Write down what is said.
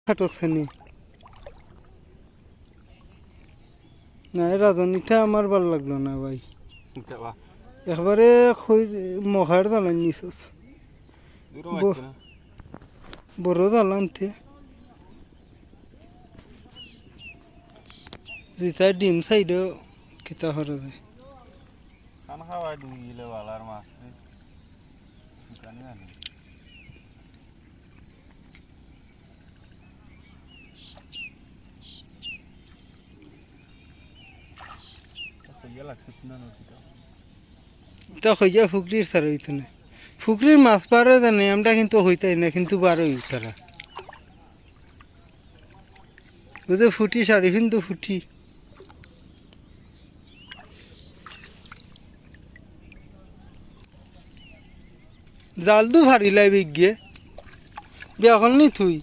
খাটোছেনি না রাজনীতিটা আমার ভালো লাগলো না ভাই একবারে মহার দালান নিছিস বড় দালানতে যেটা ডিম সাইডে কিতা করা যায় খান খাওয়াই দুই গিলে বালার মাছ জানি না তা হইয়া ফুকরির সার হইতো না ফুকরির মাছ পারে জানি আমরা কিন্তু হইতাই না কিন্তু বার হই তারা বুঝে ফুটি সারি কিন্তু ফুটি জাল দু ভারি লাই বিগিয়ে বিয়া করনি তুই